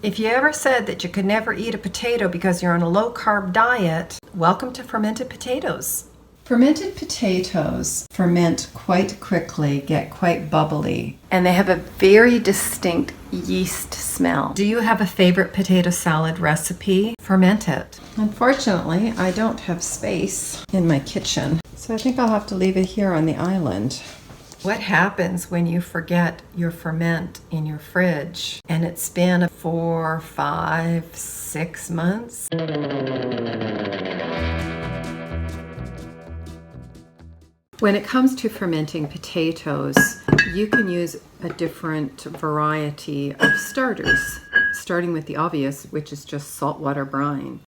If you ever said that you could never eat a potato because you're on a low-carb diet, welcome to fermented potatoes. Fermented potatoes ferment quite quickly, get quite bubbly, and they have a very distinct yeast smell. Do you have a favorite potato salad recipe? Ferment it. Unfortunately, I don't have space in my kitchen, so I think I'll have to leave it here on the island. What happens when you forget your ferment in your fridge and it's been 4, 5, 6 months? When it comes to fermenting potatoes, you can use a different variety of starters, starting with the obvious, which is just saltwater brine.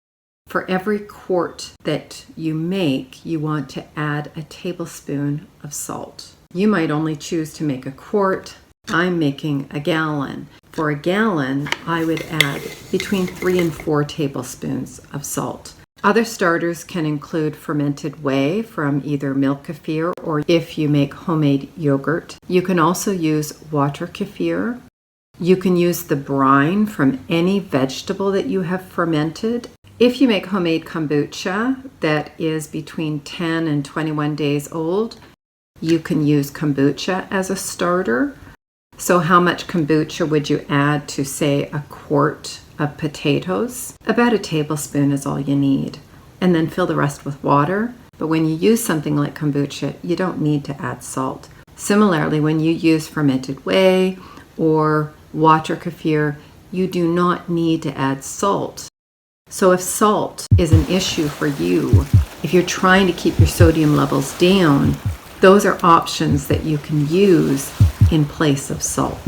For every quart that you make, you want to add a tablespoon of salt. You might only choose to make a quart. I'm making a gallon. For a gallon, I would add between 3 and 4 tablespoons of salt. Other starters can include fermented whey from either milk kefir or if you make homemade yogurt. You can also use water kefir. You can use the brine from any vegetable that you have fermented. If you make homemade kombucha that is between 10 and 21 days old, you can use kombucha as a starter. So how much kombucha would you add to, say, a quart of potatoes? About a tablespoon is all you need. And then fill the rest with water. But when you use something like kombucha, you don't need to add salt. Similarly, when you use fermented whey or water kefir, you do not need to add salt. So if salt is an issue for you, if you're trying to keep your sodium levels down, those are options that you can use in place of salt.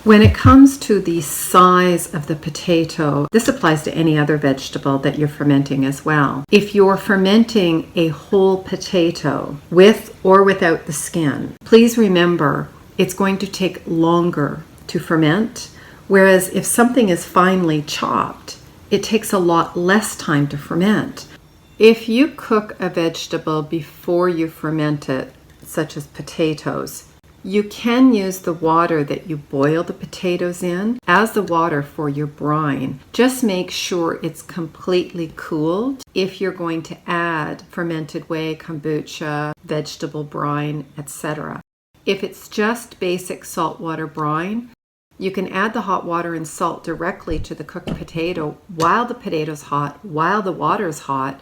When it comes to the size of the potato, this applies to any other vegetable that you're fermenting as well. If you're fermenting a whole potato with or without the skin, please remember it's going to take longer to ferment, whereas if something is finely chopped, it takes a lot less time to ferment. If you cook a vegetable before you ferment it, such as potatoes, you can use the water that you boil the potatoes in as the water for your brine. Just make sure it's completely cooled if you're going to add fermented whey, kombucha, vegetable brine, etc. If it's just basic saltwater brine, you can add the hot water and salt directly to the cooked potato while the potato's hot, while the water's hot,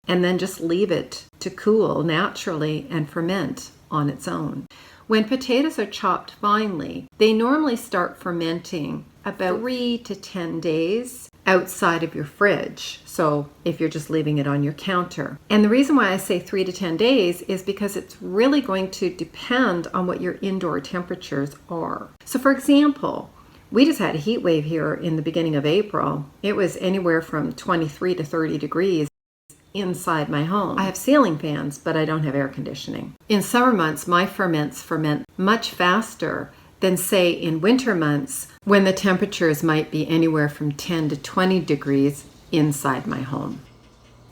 and then just leave it to cool naturally and ferment on its own. When potatoes are chopped finely, they normally start fermenting about 3 to 10 days outside of your fridge. So if you're just leaving it on your counter. And the reason why I say 3 to 10 days is because it's really going to depend on what your indoor temperatures are. So for example, we just had a heat wave here in the beginning of April. It was anywhere from 23 to 30 degrees. Inside my home. I have ceiling fans, but I don't have air conditioning. In summer months, my ferments ferment much faster than, say, in winter months when the temperatures might be anywhere from 10 to 20 degrees inside my home.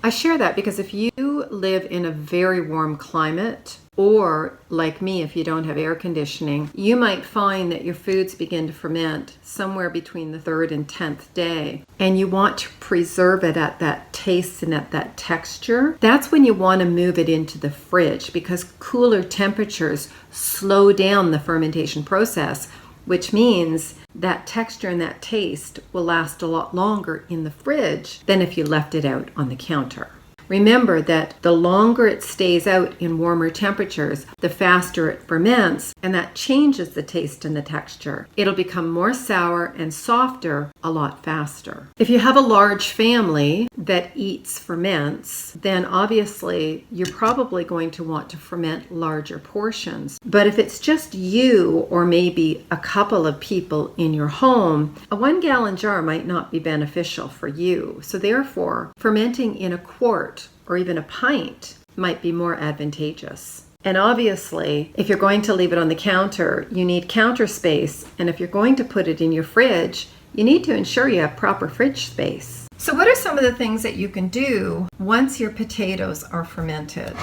I share that because if you live in a very warm climate, or like me, if you don't have air conditioning, you might find that your foods begin to ferment somewhere between the 3rd and 10th day, and you want to preserve it at that taste and at that texture. That's when you want to move it into the fridge because cooler temperatures slow down the fermentation process, which means that texture and that taste will last a lot longer in the fridge than if you left it out on the counter. Remember that the longer it stays out in warmer temperatures, the faster it ferments, and that changes the taste and the texture. It'll become more sour and softer a lot faster. If you have a large family that eats ferments, then obviously you're probably going to want to ferment larger portions. But if it's just you or maybe a couple of people in your home, a 1-gallon jar might not be beneficial for you. So therefore, fermenting in a quart or even a pint might be more advantageous. And obviously, if you're going to leave it on the counter, you need counter space. And if you're going to put it in your fridge, you need to ensure you have proper fridge space. So what are some of the things that you can do once your potatoes are fermented?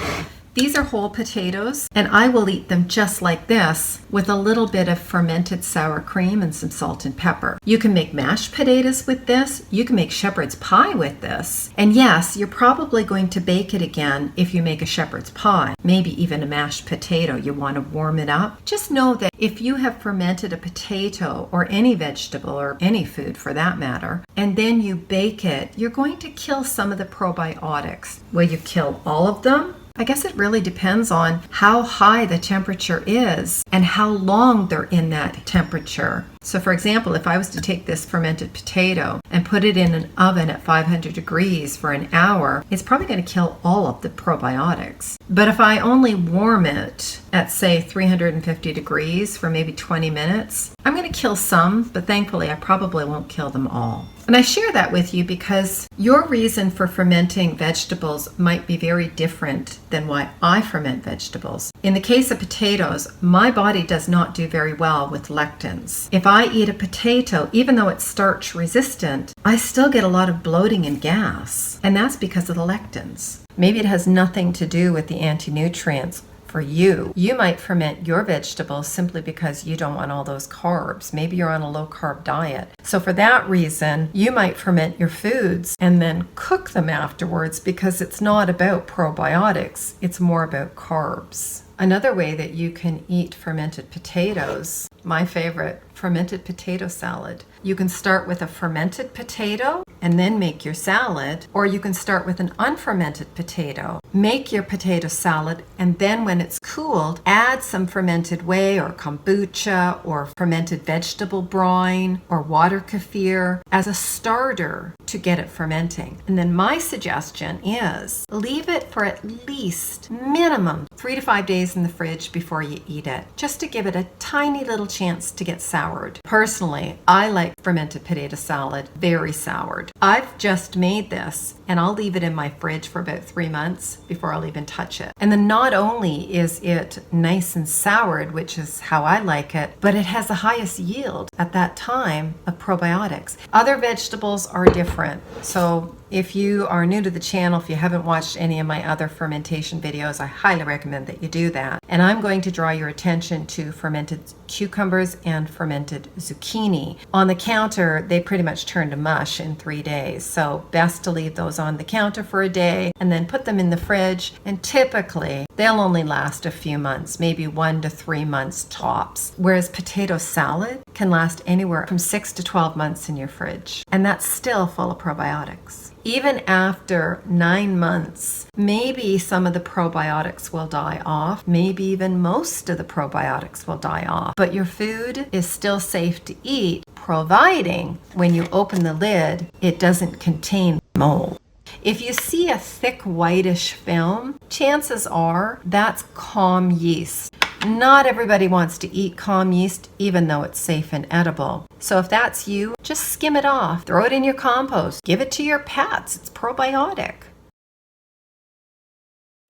These are whole potatoes, and I will eat them just like this with a little bit of fermented sour cream and some salt and pepper. You can make mashed potatoes with this. You can make shepherd's pie with this. And yes, you're probably going to bake it again if you make a shepherd's pie, maybe even a mashed potato. You want to warm it up. Just know that if you have fermented a potato or any vegetable or any food for that matter, and then you bake it, you're going to kill some of the probiotics. Will you kill all of them? I guess it really depends on how high the temperature is and how long they're in that temperature. So for example, if I was to take this fermented potato and put it in an oven at 500 degrees for an hour, it's probably going to kill all of the probiotics. But if I only warm it at say 350 degrees for maybe 20 minutes, I'm going to kill some, but thankfully I probably won't kill them all. And I share that with you because your reason for fermenting vegetables might be very different than why I ferment vegetables. In the case of potatoes, my body does not do very well with lectins. If I eat a potato, even though it's starch resistant, I still get a lot of bloating and gas. And that's because of the lectins. Maybe it has nothing to do with the anti-nutrients. For you, you might ferment your vegetables simply because you don't want all those carbs. Maybe you're on a low-carb diet. So for that reason, you might ferment your foods and then cook them afterwards because it's not about probiotics. It's more about carbs. Another way that you can eat fermented potatoes, my favorite, fermented potato salad. You can start with a fermented potato and then make your salad, or you can start with an unfermented potato. Make your potato salad, and then when it's cooled, add some fermented whey or kombucha or fermented vegetable brine or water kefir as a starter to get it fermenting. And then my suggestion is leave it for at least minimum 3 to 5 days in the fridge before you eat it, just to give it a tiny little chance to get soured. Personally, I like fermented potato salad very soured. I've just made this and I'll leave it in my fridge for about 3 months before I'll even touch it. And then not only is it nice and soured, which is how I like it, but it has the highest yield at that time of probiotics. Other vegetables are different. So if you are new to the channel, if you haven't watched any of my other fermentation videos, I highly recommend that you do that. And I'm going to draw your attention to fermented cucumbers and fermented zucchini. On the counter, they pretty much turn to mush in 3 days. So best to leave those on the counter for a day and then put them in the fridge. And typically, they'll only last a few months, maybe 1 to 3 months tops. Whereas potato salad can last anywhere from 6 to 12 months in your fridge. And that's still full of probiotics. Even after 9 months, maybe some of the probiotics will die off. Maybe even most of the probiotics will die off. But your food is still safe to eat, providing when you open the lid, it doesn't contain mold. If you see a thick whitish film, chances are that's calm yeast. Not everybody wants to eat calm yeast, even though it's safe and edible. So if that's you, just skim it off, throw it in your compost, give it to your pets. It's probiotic.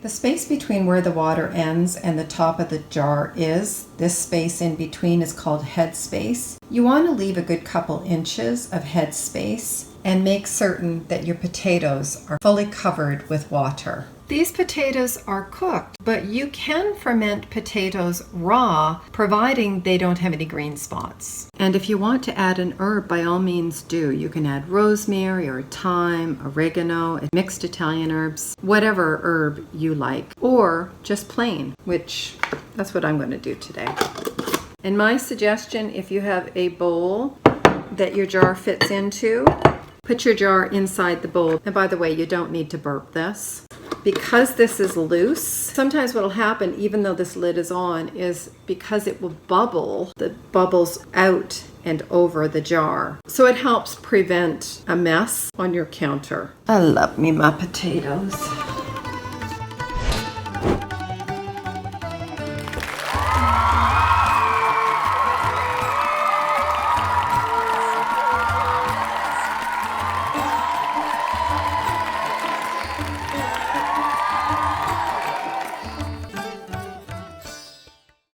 The space between where the water ends and the top of the jar is, this space in between is called head space. You want to leave a good couple inches of head space and make certain that your potatoes are fully covered with water. These potatoes are cooked, but you can ferment potatoes raw, providing they don't have any green spots. And if you want to add an herb, by all means do. You can add rosemary or thyme, oregano, mixed Italian herbs, whatever herb you like, or just plain, which that's what I'm going to do today. And my suggestion, if you have a bowl that your jar fits into, put your jar inside the bowl. And by the way, you don't need to burp this. Because this is loose, sometimes what will happen, even though this lid is on, is because it will bubble, the bubbles out and over the jar. So it helps prevent a mess on your counter. I love me my potatoes.